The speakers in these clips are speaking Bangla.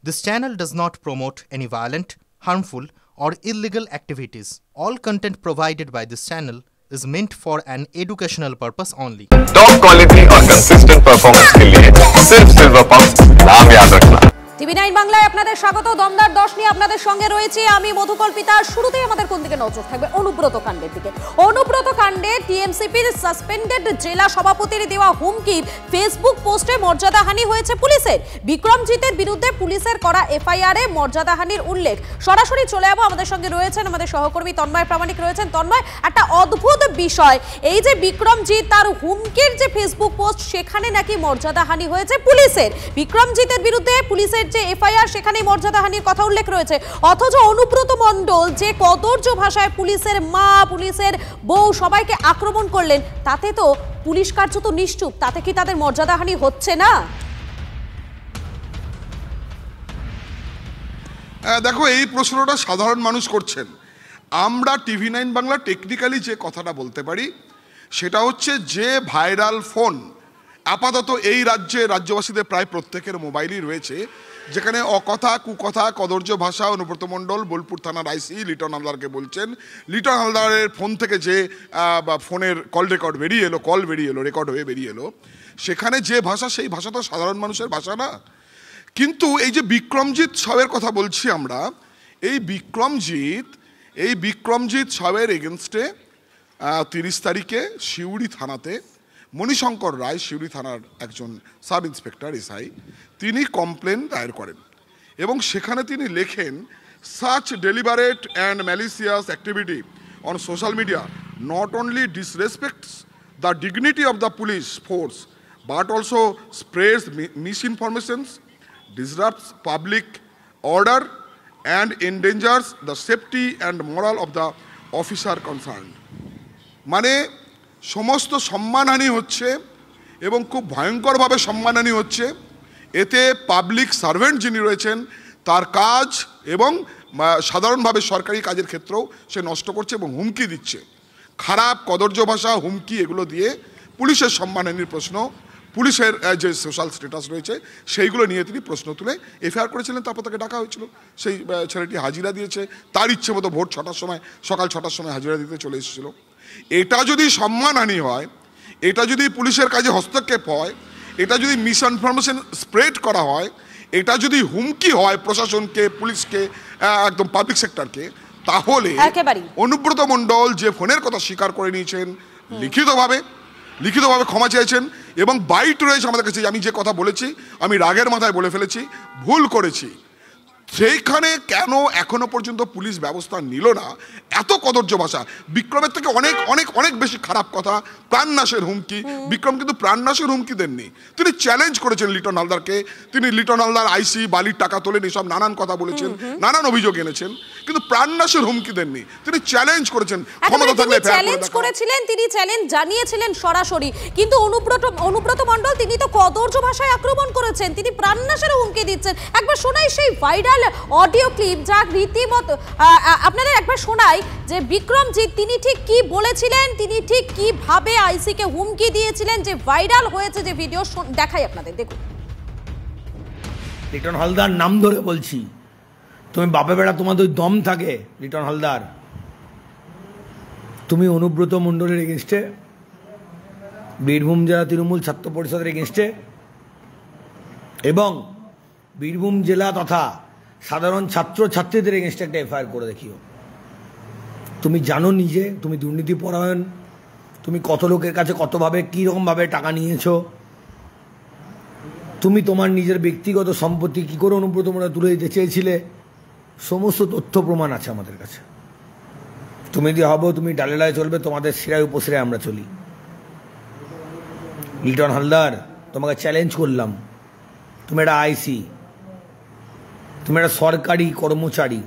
This channel does not promote any violent, harmful, or illegal activities. All content provided by this channel is meant for an educational purpose only. Top quality और कंसिस्टेंट परफॉर्मेंस के लिए सिर्फ सिल्वर पंप नाम याद रखना। টিভি9 বাংলায় আপনাদের স্বাগত। দমদার 10 নিয়ে আপনাদের সঙ্গে রয়েছে আমি মধুকল্পিতা। শুরুতেই আমাদের কোন দিকে নজর থাকবে? অনুব্রত কাণ্ডের দিকে। অনুব্রত কাণ্ডে টিএমসিপির সাসপেন্ডেড জেলা সভাপতির দেওয়া হুমকি ফেসবুক পোস্টে মর্যাদাহানি হয়েছে পুলিশের। বিক্রমজিতের বিরুদ্ধে পুলিশের করা এফআইআরে মর্যাদাহানির উল্লেখ। সরাসরি চলে যাবো, আমাদের সঙ্গে রয়েছেন আমাদের সহকর্মী তন্ময় প্রামাণিক রয়েছেন। তন্ময়, একটা অদ্ভুত বিষয়, এই যে বিক্রমজিৎ তার হুমকির যে ফেসবুক পোস্ট সেখানে নাকি মর্যাদাহানি হয়েছে পুলিশের। বিক্রমজিতের বিরুদ্ধে পুলিশের যে এফআইআর সেখানেই মর্যাদাহানির কথা উল্লেখ রয়েছে, অথচ অনুব্রত মণ্ডল যে কদর্য ভাষায় পুলিশের মা, পুলিশের বউ সবাইকে আক্রমণ করলেন, তাতে তো পুলিশ কার্যত নিশ্চুপ। তাতে কি তাদের মর্যাদাহানি হচ্ছে না? দেখো, এই প্রশ্নটা সাধারণ মানুষ করছেন। আমরা টিভি9 বাংলা টেকনিক্যালি যে কথাটা বলতে পারি সেটা হচ্ছে যে ভাইরাল ফোন আপাতত এই রাজ্যবাসীদের প্রায় প্রত্যেকের মোবাইলই রয়েছে, যেখানে অকথা, কুকথা, কদর্য ভাষা অনুব্রত মণ্ডল বোলপুর থানার আইসি লিটন হালদারকে বলছেন। লিটন হালদারের ফোন থেকে যে ফোনের কল বেরিয়ে এলো, রেকর্ড হয়ে বেরিয়ে এলো, সেখানে যে ভাষা, সেই ভাষা তো সাধারণ মানুষের ভাষা না। কিন্তু এই যে বিক্রমজিৎ সাহের কথা বলছি আমরা, এই বিক্রমজিৎ সাহের এগেনস্টে 30 তারিখে সিউড়ি থানাতে মণিশঙ্কর রায়, সিউড়ি থানার একজন সাব ইন্সপেক্টর এসআই, তিনি কমপ্লেন দায়ের করেন এবং সেখানে তিনি লেখেন, such deliberate and malicious activity on social media not only disrespects the dignity of the police force but also spreads misinformations, disrupts public order and endangers the safety and moral of the officer concerned. মানে সমস্ত সম্মানহানি হচ্ছে এবং খুব ভয়ঙ্করভাবে সম্মানহানি হচ্ছে। এতে পাবলিক সার্ভেন্ট যিনি রয়েছেন তার কাজ এবং সাধারণভাবে সরকারি কাজের ক্ষেত্রেও সে নষ্ট করছে এবং হুমকি দিচ্ছে। খারাপ কদর্য ভাষা, হুমকি, এগুলো দিয়ে পুলিশের সম্মানহানির প্রশ্ন, পুলিশের যে সোশ্যাল স্ট্যাটাস রয়েছে সেইগুলো নিয়ে তিনি প্রশ্ন তুলে এফআইআর করেছিলেন। তারপর তাকে ডাকা হয়েছিল, সেই ছেলেটি হাজিরা দিয়েছে, তার ইচ্ছে মতো সকাল 6টার সময় হাজিরা দিতে চলে এসেছিল। এটা যদি সম্মানহানি হয়, এটা যদি পুলিশের কাজে হস্তক্ষেপ হয়, এটা যদি মিসইনফরমেশন স্প্রেড করা হয়, এটা যদি হুমকি হয় প্রশাসনকে, পুলিশকে, একদম পাবলিক সেক্টরকে, তাহলে অনুব্রত মণ্ডল যে ফোনের কথা স্বীকার করে নিয়েছেন, লিখিতভাবে ক্ষমা চেয়েছেন এবং বাইট রয়েছে আমাদের কাছে, আমি যে কথা বলেছি আমি রাগের মাথায় বলে ফেলেছি, ভুল করেছি, সেইখানে কেন এখনো পর্যন্ত পুলিশ ব্যবস্থা নিল না? এত কদর্য ভাষা, বিক্রমের থেকে অনেক অনেক অনেক বেশি খারাপ কথা, প্রাণনাশের হুমকি। বিক্রম কিন্তু প্রাণনাশের হুমকি দেননি, তিনি চ্যালেঞ্জ করেছেন লিটন হালদারকে। তিনি লিটন হালদার আইসি, বালির টাকা তোলেন, এসব নানান কথা বলেছেন, নানান অভিযোগ এনেছেন, কিন্তু প্রাণনাশের হুমকি দেননি। তিনি চ্যালেঞ্জ করেছেন, ক্ষমতা থাকলে চ্যালেঞ্জ করেছিলেন, তিনি চ্যালেঞ্জ জানিয়েছিলেন সরাসরি। কিন্তু অনুব্রত মণ্ডল তিনি তো কদর্য ভাষায় আক্রমণ করেছেন, তিনি প্রাণনাশের হুমকি দিচ্ছেন। একবার শোনাই সেই ভাইরাল অডিও ক্লিপ, যা রীতিমতো আপনাদের একবার শোনাই যে বিক্রমজিৎ তিনি ঠিক কি বলেছিলেন, তিনি ঠিক কিভাবে আইসি কে হুমকি দিয়েছিলেন, যে ভাইরাল হয়েছে যে ভিডিও, দেখাই আপনাদের, দেখুন। লিটন হালদার নাম ধরে বলছি, তুমি বাপে বেড়া তোমাদের দম থাকে, লিটন হালদার তুমি অনুব্রত মণ্ডলের এগেনস্টে, বীরভূম জেলা তৃণমূল ছাত্র পরিষদের এগেনস্টে এবং বীরভূম জেলা তথা সাধারণ ছাত্রছাত্রীদের এগেনস্টে একটা এফআইআর করে দেখিও। তুমি জানো নিজে, তুমি দুর্নীতি পরায়ণ, তুমি কত লোকের কাছে কতভাবে কীরকমভাবে টাকা নিয়েছো, তুমি তোমার নিজের ব্যক্তিগত সম্পত্তি কী করে অনুব্রত মণ্ডল তুলে দিতে চেয়েছিলে, সমস্ত তথ্য প্রমাণ আছে আমাদের কাছে। তুমি যদি হবো তুমি ডালেলায় চলবে, তোমাদের শিরায় উপশিরায় আমরা চলি। লিটন হালদার, তোমাকে চ্যালেঞ্জ করলাম, তুমি একটা আইসি, তুমি একটা সরকারি কর্মচারী,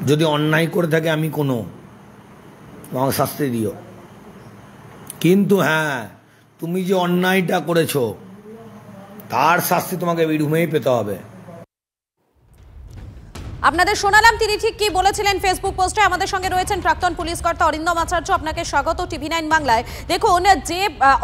যদি অন্যায় করে থাকে আমি তোমাকে শাস্তি দিও, কিন্তু হ্যাঁ, তুমি যে অন্যায়টা করেছো তার শাস্তি তোমাকে বীরভূমেই পেতে হবে। আপনাদের শোনালাম তিনি ঠিক কি বলেছিলেন ফেসবুক পোস্টে। আমাদের সঙ্গে রয়েছেন প্রাক্তন পুলিশ কর্তা অরিন্দম আচার্য। আপনাকে স্বাগত টিভি9 বাংলায়। দেখুন, যে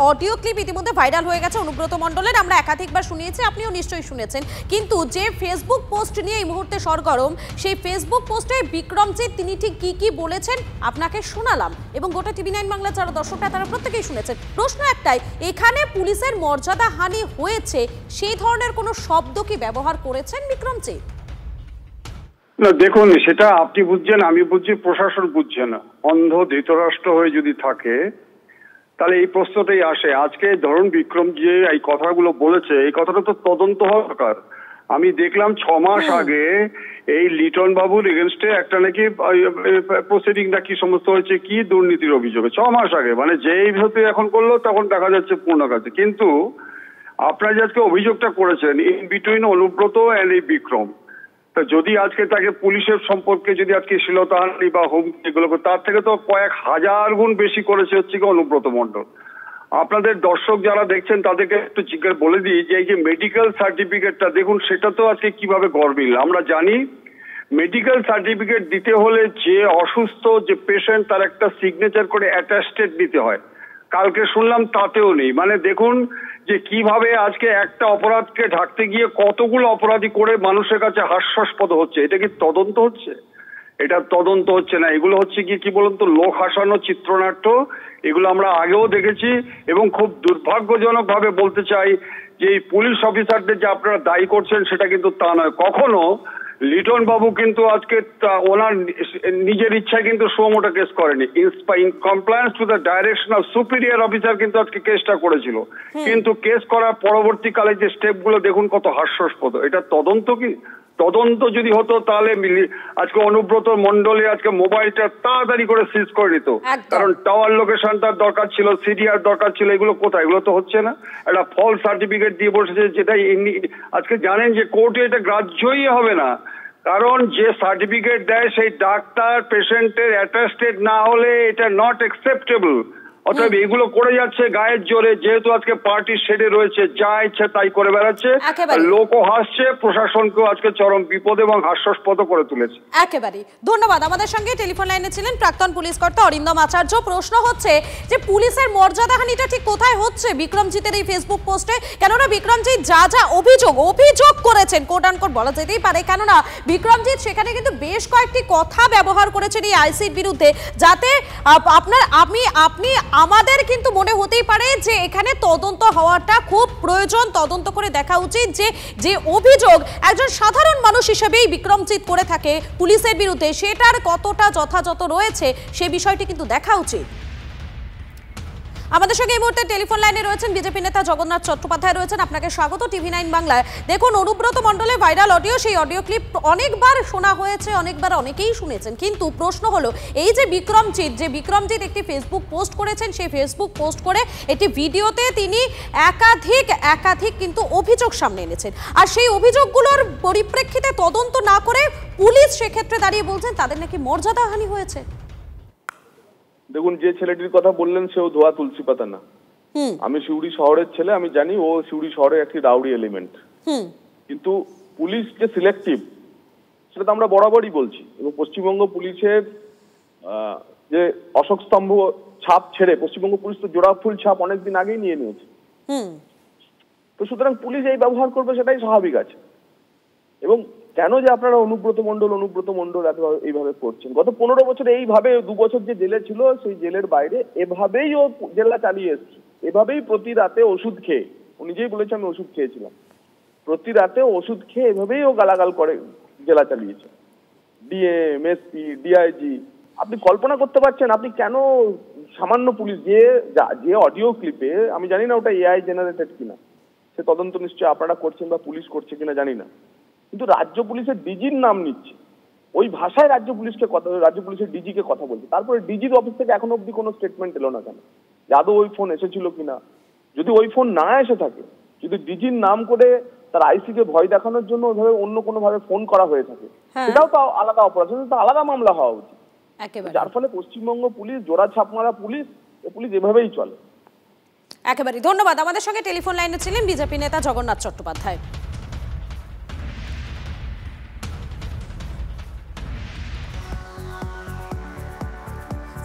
অডিও ক্লিপ ইতিমধ্যে ভাইরাল হয়ে গেছে অনুব্রত মণ্ডলের, আমরা একাধিকবার শুনিয়েছি, আপনিও নিশ্চয়ই শুনেছেন, কিন্তু যে ফেসবুক পোস্ট নিয়ে এই মুহূর্তে সরগরম, সেই ফেসবুক পোস্টে বিক্রমজিৎ তিনি ঠিক কি কি বলেছেন আপনাকে শোনালাম, এবং গোটা টিভি9 বাংলার যারা দর্শকরা তারা প্রত্যেকেই শুনেছেন। প্রশ্ন একটাই, এখানে পুলিশের মর্যাদা হানি হয়েছে সেই ধরনের কোনো শব্দ কি ব্যবহার করেছেন বিক্রমজিৎ? না দেখুন, সেটা আপনি বুঝছেন, আমি বুঝছি, প্রশাসন বুঝছে না। অন্ধ ধৃতরাষ্ট্র হয়ে যদি থাকে তাহলে এই প্রশ্নটাই আসে। আজকে ধরুন বিক্রম যে এই কথাগুলো বলেছে, এই কথাটা তো তদন্ত হওয়া দরকার। আমি দেখলাম 6 মাস আগে এই লিটন বাবুর এগেনস্টে একটা নাকি প্রসিডিং না কি সমস্ত হয়েছে, কি দুর্নীতির অভিযোগে 6 মাস আগে, মানে যেই হতে এখন করলো তখন দেখা যাচ্ছে পূর্ণ কাছে। কিন্তু আপনারা যে আজকে অভিযোগটা করেছেন ইন বিটুইন অনুব্রত অ্যান্ড এই বিক্রম, যদি আজকে তাকে পুলিশের সম্পর্কে যদি আজকে শ্লীলতাহানি বা হুমকি এগুলো, তার থেকে তো কয়েক হাজার গুণ বেশি করেছে হচ্ছে কি অনুব্রত মণ্ডল। আপনাদের দর্শক যারা দেখছেন তাদেরকে একটু জিজ্ঞেস বলে দিই যে এই যে মেডিকেল সার্টিফিকেটটা দেখুন, সেটা তো আজকে কিভাবে গরমিল। আমরা জানি মেডিকেল সার্টিফিকেট দিতে হলে যে অসুস্থ যে পেশেন্ট তার একটা সিগনেচার করে অ্যাটাস্টেড দিতে হয়। কালকে শুনলাম তাতেও নেই। মানে দেখুন যে কিভাবে আজকে একটা অপরাধকে ঢাকতে গিয়ে কতগুলো অপরাধী করে মানুষের কাছে হাস্যাস্পদ হচ্ছে। এটা কি তদন্ত হচ্ছে? এটা তদন্ত হচ্ছে না। এগুলো হচ্ছে কি বলুন তো, লোক হাসানো চিত্রনাট্য। এগুলো আমরা আগেও দেখেছি এবং খুব দুর্ভাগ্যজনক ভাবে বলতে চাই যে এই পুলিশ অফিসারদের যে আপনারা দায়ী করছেন সেটা কিন্তু তা নয়। কখনো লিটন বাবু কিন্তু আজকে ওনার নিজের ইচ্ছায় কিন্তু সোমোটা কেস করেনি, in compliance to the direction of superior officer কিন্তু আজকে কেসটা করেছিল। কিন্তু কেস করার পরবর্তীকালে যে স্টেপগুলো দেখুন কত হাস্যাস্পদ। এটা তদন্ত কি? তদন্ত যদি হতো তাহলে আজকে অনুব্রত মণ্ডলে আজকে মোবাইলটা তাড়াতাড়ি করে সিজ করে নিত, কারণ টাওয়ার লোকেশন তার দরকার ছিল, সিডিআর দরকার ছিল। এগুলো কোথায়? এগুলো তো হচ্ছে না। একটা ফলস সার্টিফিকেট দিয়ে বসেছে, যেটা আজকে জানেন যে কোর্টে এটা গ্রাহ্যই হবে না, কারণ যে সার্টিফিকেট দেয় সেই ডাক্তার পেশেন্টের অ্যাটাস্টেড না হলে এটা নট অ্যাকসেপ্টেবল। অতএব এগুলো করে যাচ্ছে গায়ের জোরে, যেহেতু আজকে পার্টি শেডে রয়েছে, যা ইচ্ছে তাই করে বেড়াচ্ছে, লোকও হাসছে, প্রশাসনকেও আজকে চরম বিপদ এবং হাস্যাস্পদ করে তুলেছে। একেবারে ধন্যবাদ। আমাদের সঙ্গে টেলিফোন লাইনে ছিলেন প্রাক্তন পুলিশ কর্তা অরিন্দম আচার্য। প্রশ্ন হচ্ছে যে পুলিশের মর্যাদাহানিটা ঠিক কোথায় হচ্ছে বিক্রমজিতের এই ফেসবুক পোস্টে? কেননা বিক্রমজিৎ যা যা অভিযোগ করেছেন, কোট আনকোট বলা যেতেই পারে, কেননা বিক্রমজিৎ সেখানে কিন্তু বেশ কয়েকটি কথা ব্যবহার করেছেন এই আইসির বিরুদ্ধে, যাতে আপনি আমাদের কিন্তু মনে হতেই পারে যে এখানে তদন্ত হওয়াটা খুব প্রয়োজন, তদন্ত করে দেখা উচিত যে অভিযোগ একজন সাধারণ মানুষ হিসেবেই বিক্রমজিৎ করে থাকে পুলিশের বিরুদ্ধে, সেটার কতটা যথাযথ রয়েছে সে বিষয়টি কিন্তু দেখা উচিত। আমাদের সঙ্গে এই মুহূর্তে টেলিফোন লাইনে রয়েছেন বিজেপি নেতা জগন্নাথ চট্টোপাধ্যায় রয়েছেন। আপনাকে স্বাগত টিভি9 বাংলায়। দেখুন, অনুব্রত মণ্ডলের ভাইরাল অডিও, সেই অডিও ক্লিপ অনেকবার শোনা হয়েছে, অনেকবার অনেকেই শুনেছেন, কিন্তু প্রশ্ন হলো এই যে বিক্রমজিৎ একটি ফেসবুক পোস্ট করেছেন, সেই ফেসবুক পোস্ট করে একটি ভিডিওতে তিনি একাধিক কিন্তু অভিযোগ সামনে এনেছেন, আর সেই অভিযোগগুলোর পরিপ্রেক্ষিতে তদন্ত না করে পুলিশ সেক্ষেত্রে দাঁড়িয়ে বলছেন তাদের নাকি মর্যাদাহানি হয়েছে। দেখুন, যে ছেলেটির কথা বললেন সেও ধোয়া তুলসী পাতা না। আমি সিউড়ি শহরের ছেলে, আমি জানি ও সিউড়ি শহরের একটি রাউডি এলিমেন্ট। কিন্তু পুলিশ যে সিলেক্টিভ সেটা তো আমরা বরাবরই বলছি, এবং পশ্চিমবঙ্গ পুলিশের যে অশোক স্তম্ভ ছাপ ছেড়ে পশ্চিমবঙ্গ পুলিশ তো জোড়া ফুল ছাপ অনেকদিন আগেই নিয়ে নিয়েছে। তো সুতরাং পুলিশ এই ব্যবহার করবে সেটাই স্বাভাবিক আছে। এবং কেন যে আপনারা অনুব্রত মণ্ডল এইভাবে করছেন? গত 15 বছরে এইভাবে 2 বছর যে জেলে ছিল সেই জেলের বাইরে এভাবেই ও জেলা চালিয়ে এসছে, এভাবেই প্রতি রাতে ওষুধ খেয়ে, ও নিজেই বলেছে আমি ওষুধ খেয়েছিলাম, প্রতি রাতে ওষুধ খেয়ে এভাবেই ও গালাগাল করে জেলা চালিয়েছে। ডিএম, এসপি, ডিআইজি, আপনি কল্পনা করতে পারছেন আপনি কেন সামান্য পুলিশ যে অডিও ক্লিপে, আমি জানি না ওটা এআই জেনারেটেড কিনা, সে তদন্ত নিশ্চয়ই আপনারা করছেন বা পুলিশ করছে কিনা জানি না, কিন্তু রাজ্য পুলিশের ডিজির নাম নিচ্ছে, ওই ভাষায় রাজ্য পুলিশের ডিজিকে কথা বলছে। তারপরে ডিজির অফিস থেকে এখনো অব্দি কোনো স্টেটমেন্ট এলো না কেন যে আদৌ ওই ফোন এসেছিল কিনা। যদি ওই ফোন না এসে থাকে, যদি ডিজির নাম করে তার আইসিকে ভয় দেখানোর জন্য ওইভাবে অন্য কোনো ভাবে ফোন করা হয়ে থাকে, সেটাও তো আলাদা অপরাধ, সেটা আলাদা মামলা হওয়া উচিত। যার ফলে পশ্চিমবঙ্গ পুলিশ জোড়া ছাপ মারা পুলিশ এভাবেই চলে। একেবারে ধন্যবাদ। আমাদের সঙ্গে টেলিফোন লাইনে ছিলেন বিজেপি নেতা জগন্নাথ চট্টোপাধ্যায়।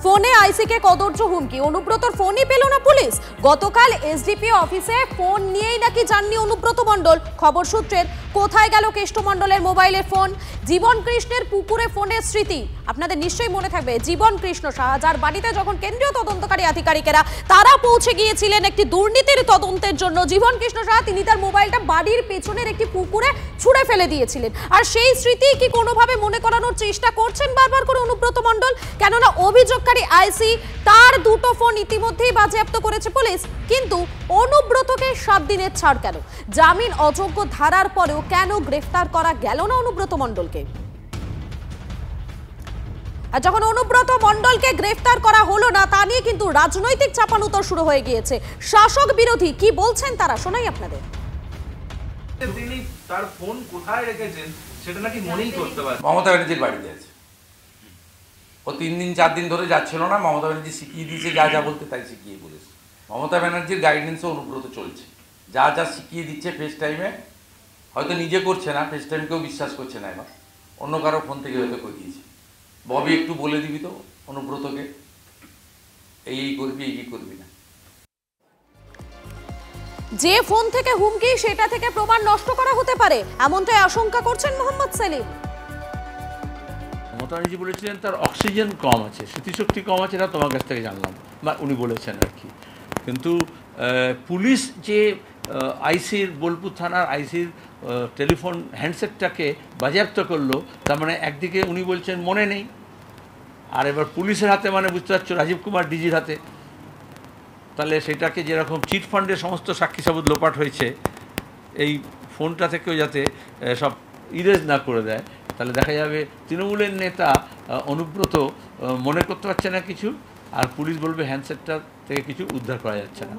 ফোনে আইসিকে কদর্য হুমকি, অনুব্রতর ফোনই পেল না পুলিশ। গতকাল এসডিপিও অফিসে ফোন নিয়েই নাকি যাননি অনুব্রত মণ্ডল। খবর সূত্রের কোথায় গেল কেষ্ট মণ্ডলের মোবাইলের ফোন? জীবন কৃষ্ণের পুকুরে ফোনের স্মৃতি আপনাদের নিশ্চয়ই মনে থাকবে। জীবন কৃষ্ণ সাহা, যার বাড়িতে যখন কেন্দ্রীয় তদন্তকারী আধিকারিকেরা তারা পৌঁছে গিয়েছিলেন একটি দুর্নীতির তদন্তের জন্য, জীবন কৃষ্ণ সাহা তিনি তার মোবাইলটা বাড়ির পেছনের একটি পুকুরে ছুঁড়ে ফেলে দিয়েছিলেন। আর সেই স্মৃতি কি কোনোভাবে মনে করানোর চেষ্টা করছেন বারবার করে অনুব্রত মণ্ডল? কেননা অভিযোগকারী আইসি তার দুটো ফোন ইতিমধ্যেই বাজেয়াপ্ত করেছে পুলিশ। কিন্তু অনুব্রতকে 7 দিনের ছাড় কেন? জামিন অযোগ্য ধারার পরেও কেন গ্রেফতার করা গেল না অনুব্রত মণ্ডলকে? আর যখন অনুব্রত মণ্ডলকে গ্রেফতার করা হলো না, তা নিয়ে কিন্তু রাজনৈতিক চাপানুতর শুরু হয়ে গিয়েছে। শাসক বিরোধী কি বলছেন তারা, শোনাই আপনাদের। তিনি তার ফোন কোথায় রেখেছেন সেটা নাকি মনেই করতে পারে। মমতা ব্যানার্জির বাড়িতে আছে। ও 3 দিন 4 দিন ধরে যাচ্ছিল না, মমতা ব্যানার্জি শিখিয়ে দিয়েছে, যা যা বলতে তাই শিখিয়ে বলেছে। মমতা ব্যানার্জির গাইডেন্সে অনুব্রত চলছে, যা যা শিখিয়ে দিচ্ছে ফেস টাইমে, হয়তো নিজে করছে না, ফেস টাইম কেউ বিশ্বাস করছে না, এবার অন্য কারো ফোন থেকে হয়তো করে দিয়েছে। ববি একটু বলে দিবি তো অনুব্রতকে, এই করবি, এই করবি না। যে ফোন থেকে হুমকি, সেটা থেকে প্রমাণ নষ্ট করা হতে পারে, এমনটাই আশঙ্কা করছেন মোহাম্মদ সেলিম। মমতা ব্যানার্জি বলেছিলেন তার অক্সিজেন কম আছে, স্মৃতিশক্তি কম আছে, এটা তোমার কাছ থেকে জানলাম, বা উনি বলেছেন আর কি। কিন্তু পুলিশ যে আইসির, বোলপুর থানার আইসির টেলিফোন হ্যান্ডসেটটাকে বাজেয়াপ্ত করলো, তার মানে একদিকে উনি বলছেন মনে নেই, আর এবার পুলিশের হাতে, মানে বুঝতে পারছো রাজীব কুমার ডিজির হাতে। তাহলে সেটাকে যেরকম চিট ফান্ডের সমস্ত সাক্ষী সাবুত লোপাট হয়েছে, এই ফোনটা থেকেও যাতে সব ইরেজ না করে দেয়, তাহলে দেখা যাবে তৃণমূলের নেতা অনুব্রত মনে করতে পারছে না কিছু, আর পুলিশ বলবে হ্যান্ডসেটটা থেকে কিছু উদ্ধার করা যাচ্ছে না।